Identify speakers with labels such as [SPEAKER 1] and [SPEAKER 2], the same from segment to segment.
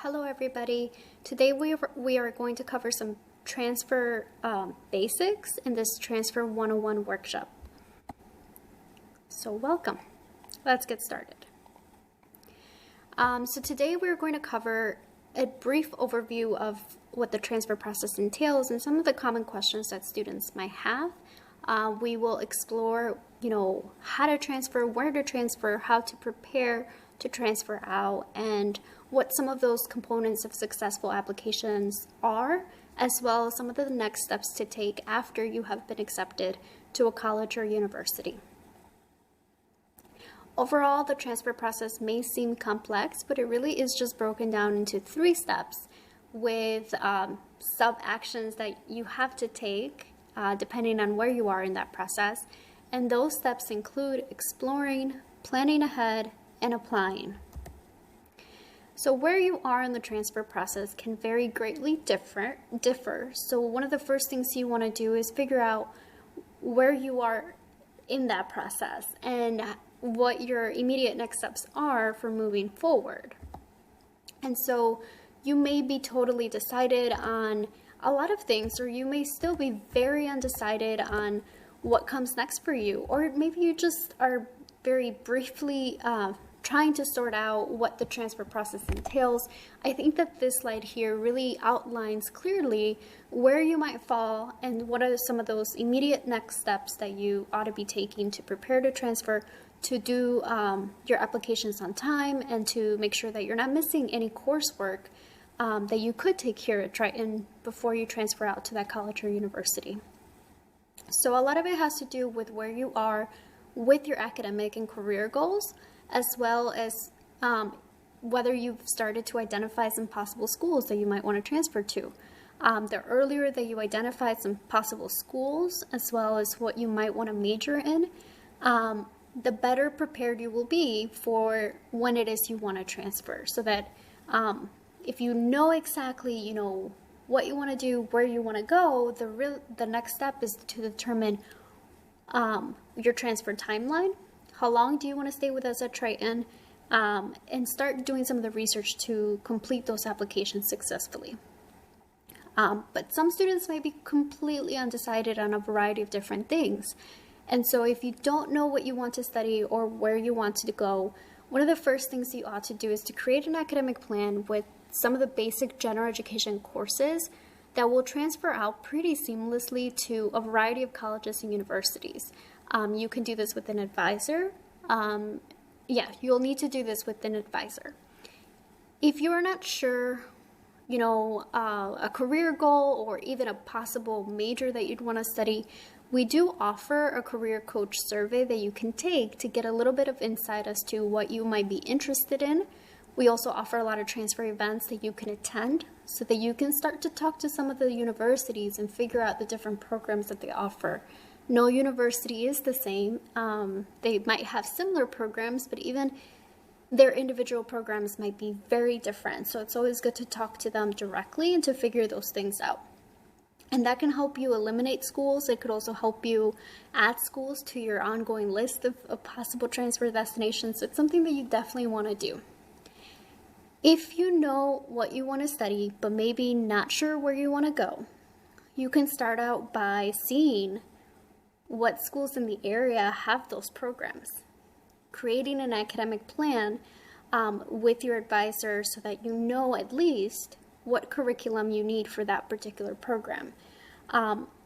[SPEAKER 1] Hello everybody. Today we are going to cover some transfer basics in this Transfer 101 workshop. So welcome. Let's get started. So today we're going to cover a brief overview of what the transfer process entails and some of the common questions that students might have. We will explore, how to transfer, where to transfer, how to prepare to transfer out, and what some of those components of successful applications are, as well as some of the next steps to take after you have been accepted to a college or university. Overall, the transfer process may seem complex, but it really is just broken down into 3 steps with sub-actions that you have to take depending on where you are in that process. And those steps include exploring, planning ahead, and applying. So where you are in the transfer process can very greatly differ. So one of the first things you want to do is figure out where you are in that process and what your immediate next steps are for moving forward. And so you may be totally decided on a lot of things, or you may still be very undecided on what comes next for you, or maybe you just are very briefly trying to sort out what the transfer process entails. I think that this slide here really outlines clearly where you might fall and what are some of those immediate next steps that you ought to be taking to prepare to transfer, to do your applications on time, and to make sure that you're not missing any coursework that you could take here at Triton before you transfer out to that college or university. So a lot of it has to do with where you are with your academic and career goals, as well as whether you've started to identify some possible schools that you might want to transfer to. The earlier that you identify some possible schools, as well as what you might want to major in, the better prepared you will be for when it is you want to transfer. So that if you know exactly, what you want to do, where you want to go, the next step is to determine your transfer timeline. How long do you want to stay with us at Triton? And start doing some of the research to complete those applications successfully. But some students might be completely undecided on a variety of different things. And so if you don't know what you want to study or where you want to go, one of the first things you ought to do is to create an academic plan with some of the basic general education courses that will transfer out pretty seamlessly to a variety of colleges and universities. You can do this with an advisor. You'll need to do this with an advisor. If you're not sure, a career goal or even a possible major that you'd want to study, we do offer a career coach survey that you can take to get a little bit of insight as to what you might be interested in. We also offer a lot of transfer events that you can attend so that you can start to talk to some of the universities and figure out the different programs that they offer. No university is the same. They might have similar programs, but even their individual programs might be very different. So it's always good to talk to them directly and to figure those things out. And that can help you eliminate schools. It could also help you add schools to your ongoing list of possible transfer destinations. It's something that you definitely want to do. If you know what you want to study, but maybe not sure where you want to go, you can start out by seeing what schools in the area have those programs. Creating an academic plan with your advisor so that you know at least what curriculum you need for that particular program.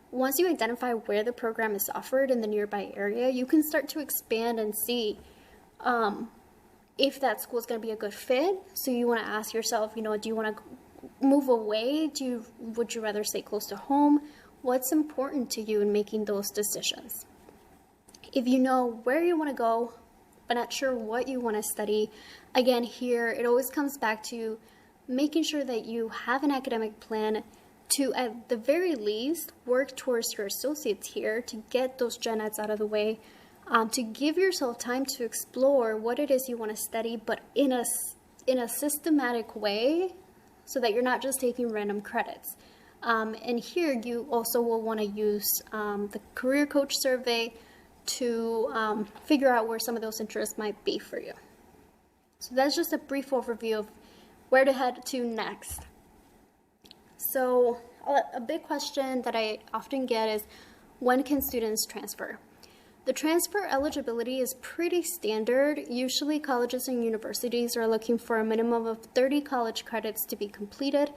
[SPEAKER 1] Once you identify where the program is offered in the nearby area, you can start to expand and see if that school is going to be a good fit. So you want to ask yourself, do you want to move away? Would you rather stay close to home? What's important to you in making those decisions? If you know where you want to go, but not sure what you want to study, again, here, it always comes back to making sure that you have an academic plan to, at the very least, work towards your associates here to get those gen eds out of the way, to give yourself time to explore what it is you want to study, but in a systematic way so that you're not just taking random credits. And here you also will want to use the career coach survey to figure out where some of those interests might be for you. So that's just a brief overview of where to head to next. So a big question that I often get is, when can students transfer? The transfer eligibility is pretty standard. Usually colleges and universities are looking for a minimum of 30 college credits to be completed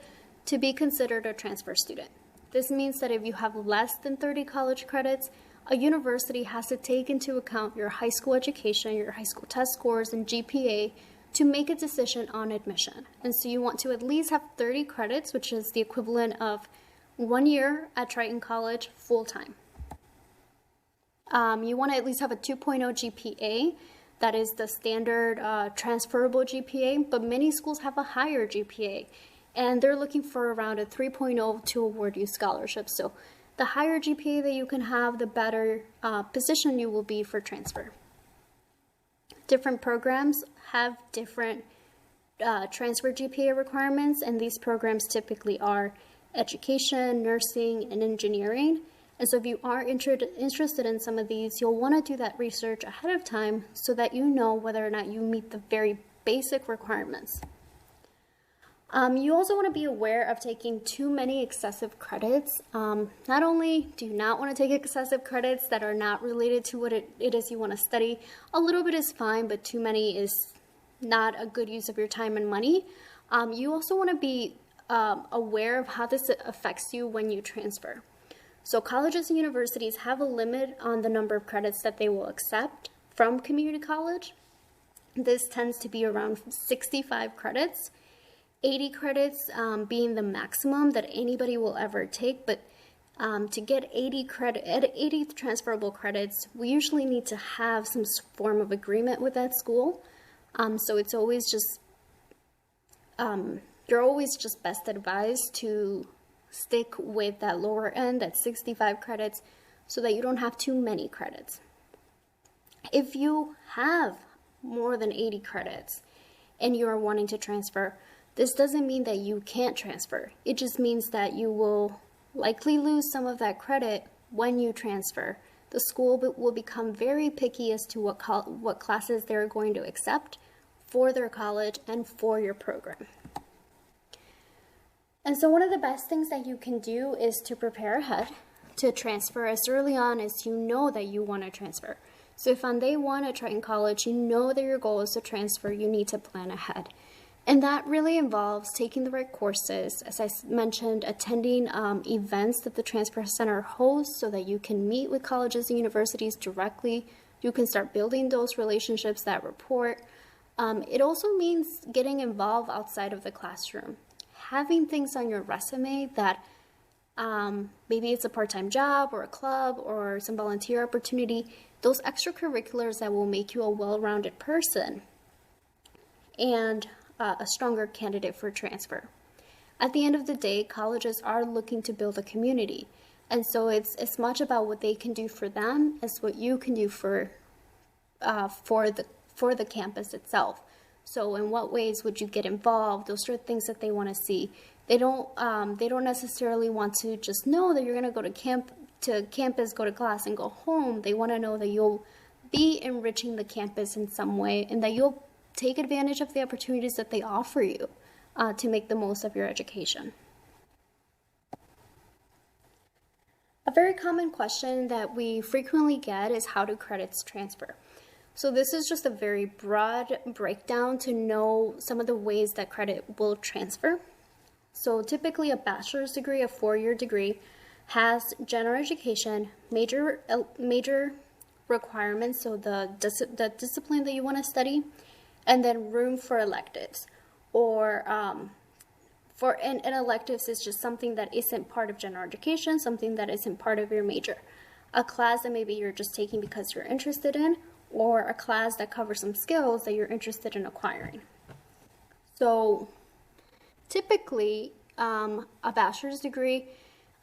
[SPEAKER 1] to be considered a transfer student. This means that if you have less than 30 college credits, a university has to take into account your high school education, your high school test scores, and GPA to make a decision on admission. And so you want to at least have 30 credits, which is the equivalent of 1 year at Triton College full-time. You want to at least have a 2.0 GPA. That is the standard transferable GPA, but many schools have a higher GPA, and they're looking for around a 3.0 to award you scholarships. So the higher GPA that you can have, the better position you will be for transfer. Different programs have different transfer GPA requirements, and these programs typically are education, nursing, and engineering. And so if you are interested in some of these, you'll want to do that research ahead of time so that you know whether or not you meet the very basic requirements. You also want to be aware of taking too many excessive credits. Not only do you not want to take excessive credits that are not related to what it is you want to study, a little bit is fine, but too many is not a good use of your time and money. You also want to be aware of how this affects you when you transfer. So colleges and universities have a limit on the number of credits that they will accept from community college. This tends to be around 65 credits. 80 credits being the maximum that anybody will ever take, but to get 80 transferable credits, we usually need to have some form of agreement with that school. So it's always just, you're always just best advised to stick with that lower end, that 65 credits, so that you don't have too many credits. If you have more than 80 credits and you are wanting to transfer, this doesn't mean that you can't transfer. It just means that you will likely lose some of that credit when you transfer. The school will become very picky as to what classes they're going to accept for their college and for your program. And so one of the best things that you can do is to prepare ahead to transfer as early on as you know that you want to transfer. So if on day one at Triton College, you know that your goal is to transfer, you need to plan ahead. And that really involves taking the right courses, as I mentioned, attending events that the Transfer Center hosts so that you can meet with colleges and universities directly. You can start building those relationships, that rapport. It also means getting involved outside of the classroom. Having things on your resume that maybe it's a part-time job or a club or some volunteer opportunity, those extracurriculars that will make you a well-rounded person and a stronger candidate for transfer. At the end of the day, colleges are looking to build a community, and so it's as much about what they can do for them as what you can do for the campus itself. So in what ways would you get involved? Those are things that they want to see. They don't necessarily want to just know that you're going to go to campus, go to class, and go home. They want to know that you'll be enriching the campus in some way and that you'll take advantage of the opportunities that they offer you to make the most of your education. A very common question that we frequently get is, how do credits transfer? So this is just a very broad breakdown to know some of the ways that credit will transfer. So typically a bachelor's degree, a 4-year degree, has general education, major requirements, so the discipline that you want to study, and then room for electives. Or and electives is just something that isn't part of general education, something that isn't part of your major. A class that maybe you're just taking because you're interested in, or a class that covers some skills that you're interested in acquiring. So typically, a bachelor's degree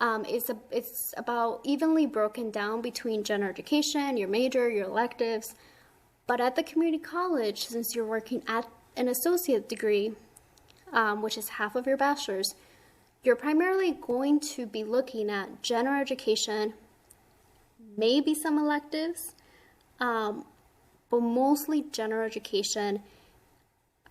[SPEAKER 1] it's about evenly broken down between general education, your major, your electives. But at the community college, since you're working at an associate degree, which is half of your bachelor's, you're primarily going to be looking at general education, maybe some electives, but mostly general education,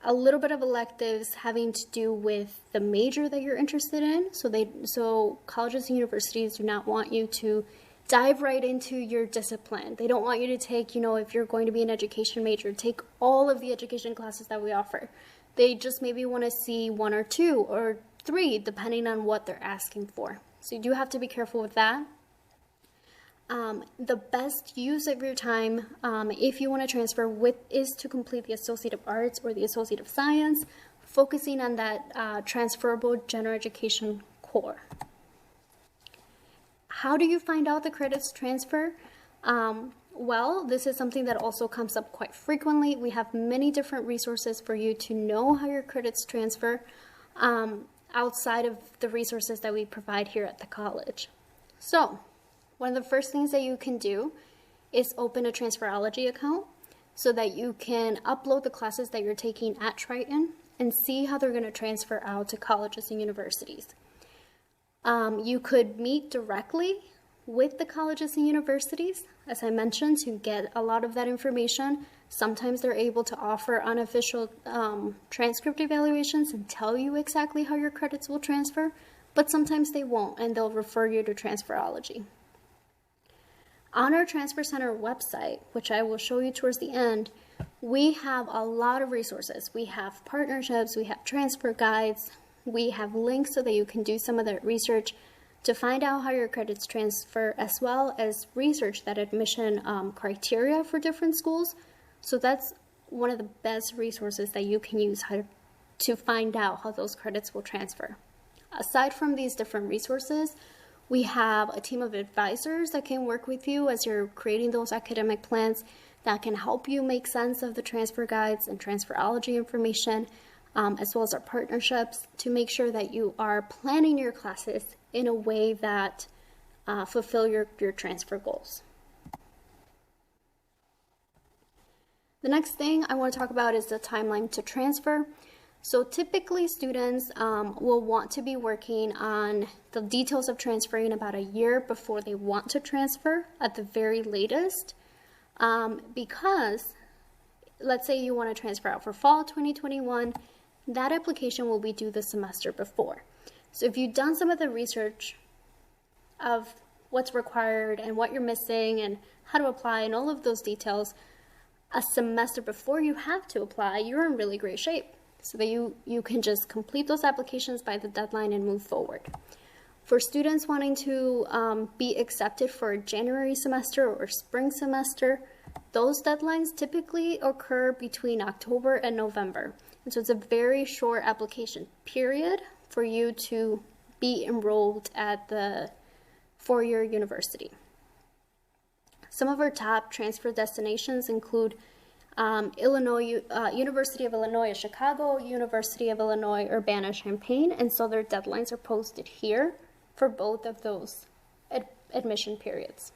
[SPEAKER 1] a little bit of electives having to do with the major that you're interested in. So colleges and universities do not want you to dive right into your discipline. They don't want you to take, if you're going to be an education major, take all of the education classes that we offer. They just maybe want to see 1 or 2 or 3, depending on what they're asking for. So you do have to be careful with that. The best use of your time, if you want to transfer is to complete the Associate of Arts or the Associate of Science, focusing on that transferable general education core. How do you find out the credits transfer? Well, this is something that also comes up quite frequently. We have many different resources for you to know how your credits transfer outside of the resources that we provide here at the college. So, one of the first things that you can do is open a Transferology account so that you can upload the classes that you're taking at Triton and see how they're going to transfer out to colleges and universities. You could meet directly with the colleges and universities, as I mentioned, to get a lot of that information. Sometimes they're able to offer unofficial transcript evaluations and tell you exactly how your credits will transfer, but sometimes they won't, and they'll refer you to Transferology. On our Transfer Center website, which I will show you towards the end, we have a lot of resources. We have partnerships, we have transfer guides, we have links so that you can do some of that research to find out how your credits transfer, as well as research that admission criteria for different schools. So that's one of the best resources that you can use to find out how those credits will transfer. Aside from these different resources, we have a team of advisors that can work with you as you're creating those academic plans that can help you make sense of the transfer guides and Transferology information, as well as our partnerships, to make sure that you are planning your classes in a way that fulfill your transfer goals. The next thing I want to talk about is the timeline to transfer. So typically students will want to be working on the details of transferring about a year before they want to transfer at the very latest, because let's say you want to transfer out for fall 2021, that application will be due the semester before. So if you've done some of the research of what's required and what you're missing and how to apply and all of those details a semester before you have to apply, you're in really great shape so that you can just complete those applications by the deadline and move forward. For students wanting to be accepted for a January semester or spring semester, those deadlines typically occur between October and November. And so it's a very short application period for you to be enrolled at the four-year university. Some of our top transfer destinations include University of Illinois Chicago, University of Illinois Urbana-Champaign, and so their deadlines are posted here for both of those admission periods.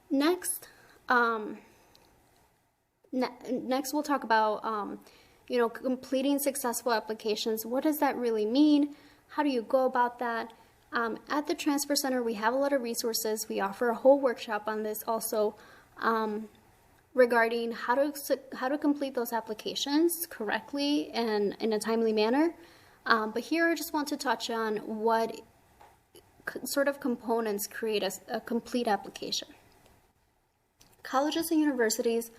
[SPEAKER 1] Next, next we'll talk about completing successful applications. What does that really mean? How do you go about that? At the Transfer Center, we have a lot of resources. We offer a whole workshop on this also regarding how to complete those applications correctly and in a timely manner. But here I just want to touch on what sort of components create a complete application. Colleges and universities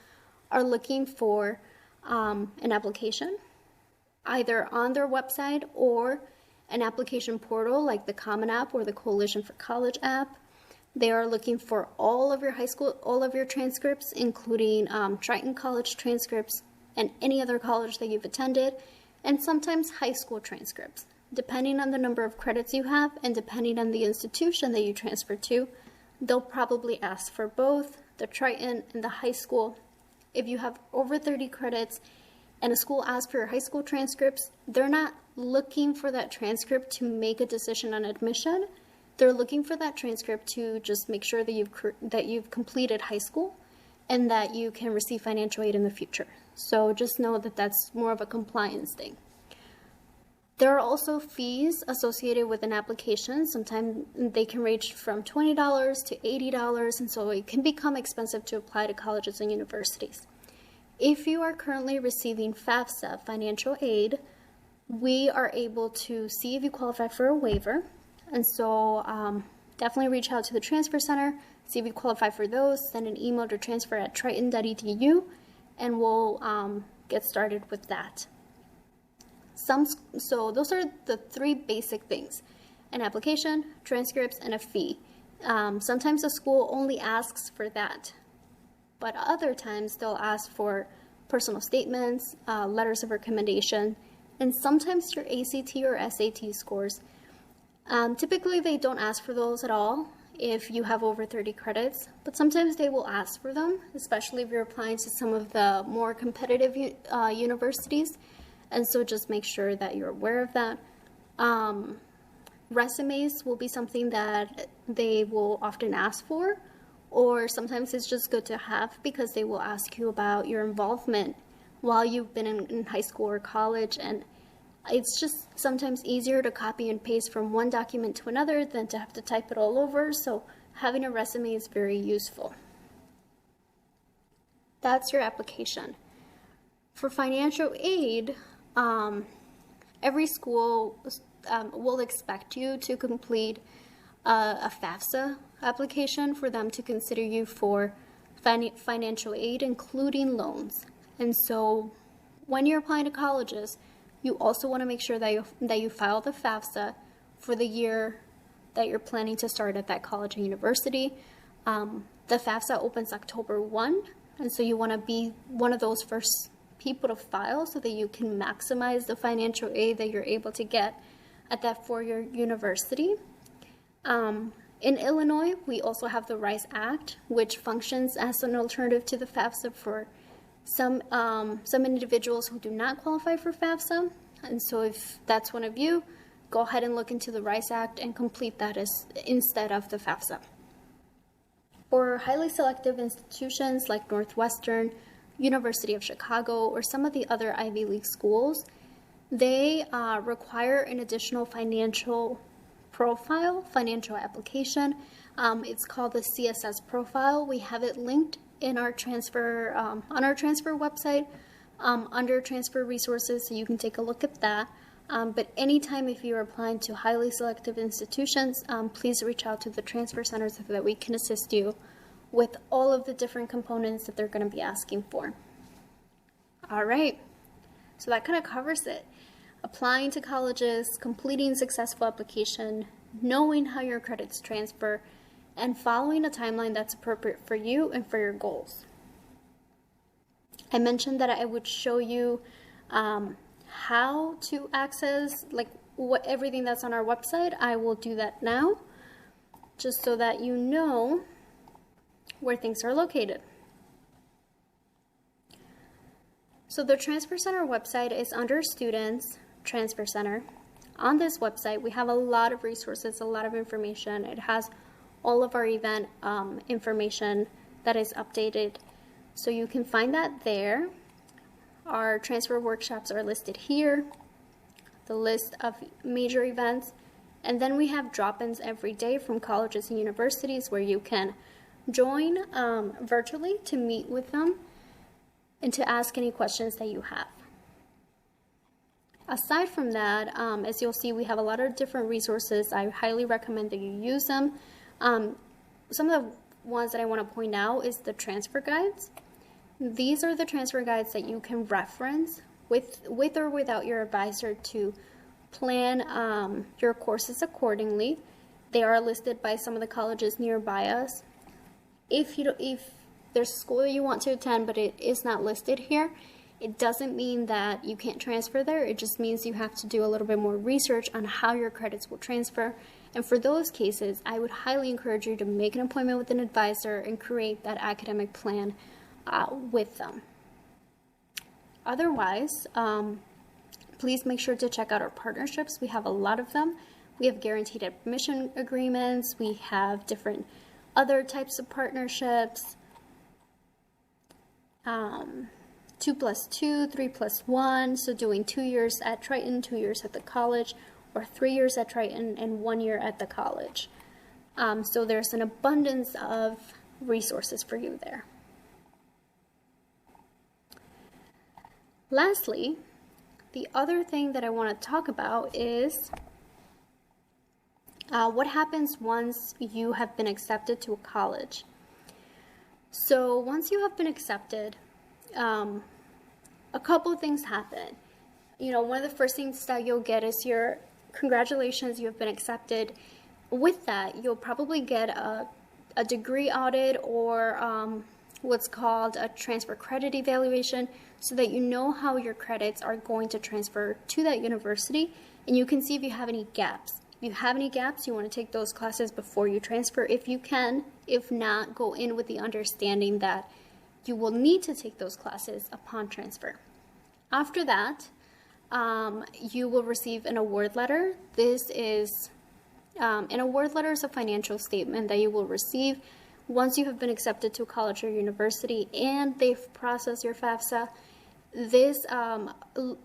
[SPEAKER 1] are looking for an application, either on their website or an application portal like the Common App or the Coalition for College app. They are looking for all of your high school, all of your transcripts, including Triton College transcripts and any other college that you've attended, and sometimes high school transcripts. Depending on the number of credits you have and depending on the institution that you transfer to, they'll probably ask for both the Triton and the high school. If you have over 30 credits and a school asks for your high school transcripts, they're not looking for that transcript to make a decision on admission. They're looking for that transcript to just make sure that you've completed high school and that you can receive financial aid in the future. So just know that that's more of a compliance thing. There are also fees associated with an application. Sometimes they can range from $20 to $80, and so it can become expensive to apply to colleges and universities. If you are currently receiving FAFSA financial aid, we are able to see if you qualify for a waiver. And so definitely reach out to the Transfer Center, see if you qualify for those, send an email to transfer@triton.edu, and we'll get started with that. So those are the three basic things: an application, transcripts, and a fee. Sometimes the school only asks for that, but other times they'll ask for personal statements, letters of recommendation, and sometimes your ACT or SAT scores. Typically they don't ask for those at all if you have over 30 credits, but sometimes they will ask for them, especially if you're applying to some of the more competitive universities. And so just make sure that you're aware of that. Resumes will be something that they will often ask for, or sometimes it's just good to have because they will ask you about your involvement while you've been in high school or college, and it's just sometimes easier to copy and paste from one document to another than to have to type it all over, so having a resume is very useful. That's your application. For financial aid, every school will expect you to complete a FAFSA application for them to consider you for financial aid, including loans. And so when you're applying to colleges, you also want to make sure that you file the FAFSA for the year that you're planning to start at that college or university. The FAFSA opens October 1, and so you want to be one of those first people to file so that you can maximize the financial aid that you're able to get at that four-year university. In Illinois, we also have the RISE Act, which functions as an alternative to the FAFSA for some individuals who do not qualify for FAFSA. And so if that's one of you, go ahead and look into the RISE Act and complete that instead of the FAFSA. For highly selective institutions like Northwestern, University of Chicago, or some of the other Ivy League schools, they require an additional financial profile, financial application. It's called the CSS profile. We have it linked in our transfer on our transfer website under transfer resources, so you can take a look at that. But anytime if you're applying to highly selective institutions, please reach out to the transfer center so that we can assist you with all of the different components that they're going to be asking for. All right, so that kind of covers it. Applying to colleges, completing successful application, knowing how your credits transfer, and following a timeline that's appropriate for you and for your goals. I mentioned that I would show you how to access everything that's on our website. I will do that now, just so that you know where things are located. So the Transfer Center website is under Students, Transfer Center. On this website, we have a lot of resources, a lot of information. It has all of our event information that is updated. So you can find that there. Our transfer workshops are listed here, the list of major events, and then we have drop-ins every day from colleges and universities where you can join virtually to meet with them and to ask any questions that you have. Aside from that, as you'll see, we have a lot of different resources. I highly recommend that you use them. Some of the ones that I want to point out is the transfer guides. These are the transfer guides that you can reference with or without your advisor to plan your courses accordingly. They are listed by some of the colleges nearby us. If there's a school that you want to attend but it is not listed here, it doesn't mean that you can't transfer there. It just means you have to do a little bit more research on how your credits will transfer. And for those cases, I would highly encourage you to make an appointment with an advisor and create that academic plan with them. Otherwise, please make sure to check out our partnerships. We have a lot of them. We have guaranteed admission agreements. We have different other types of partnerships. 2+2, 3+1, so doing 2 years at Triton, 2 years at the college, or 3 years at Triton and 1 year at the college. So there's an abundance of resources for you there. Lastly, the other thing that I want to talk about is what happens once you have been accepted to a college. So once you have been accepted, a couple of things happen. One of the first things that you'll get is your congratulations, you have been accepted. With that, you'll probably get a degree audit or what's called a transfer credit evaluation, so that you know how your credits are going to transfer to that university, and you can see if you have any gaps. If you have any gaps, you want to take those classes before you transfer if you can. If not, go in with the understanding that you will need to take those classes upon transfer. After that, you will receive an award letter. This is an award letter is a financial statement that you will receive once you have been accepted to a college or university and they've processed your FAFSA. This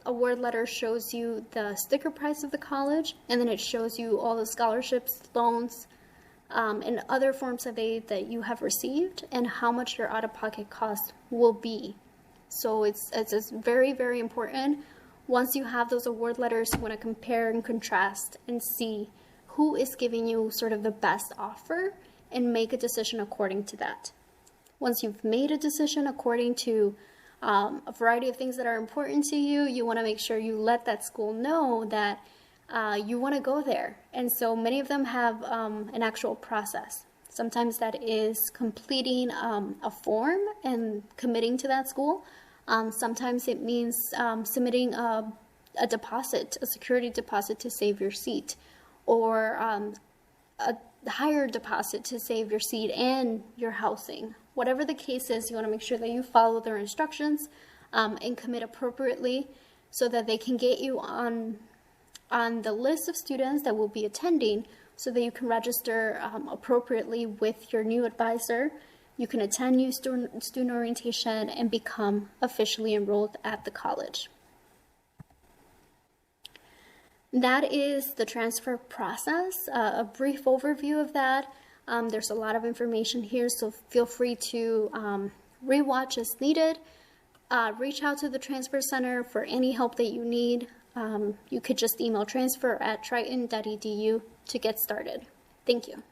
[SPEAKER 1] award letter shows you the sticker price of the college, and then it shows you all the scholarships, loans, and other forms of aid that you have received and how much your out-of-pocket cost will be. So it's very, very important. Once you have those award letters, you want to compare and contrast and see who is giving you sort of the best offer and make a decision according to that. Once you've made a decision according to a variety of things that are important to you, you want to make sure you let that school know that you want to go there. And so many of them have an actual process. Sometimes that is completing a form and committing to that school. Sometimes it means submitting a deposit, a security deposit to save your seat, or a higher deposit to save your seat and your housing. Whatever the case is, you want to make sure that you follow their instructions and commit appropriately so that they can get you on the list of students that will be attending, so that you can register appropriately with your new advisor. You can attend new student orientation and become officially enrolled at the college. That is the transfer process, a brief overview of that. There's a lot of information here, so feel free to rewatch as needed. Reach out to the Transfer Center for any help that you need. You could just email transfer@triton.edu to get started. Thank you.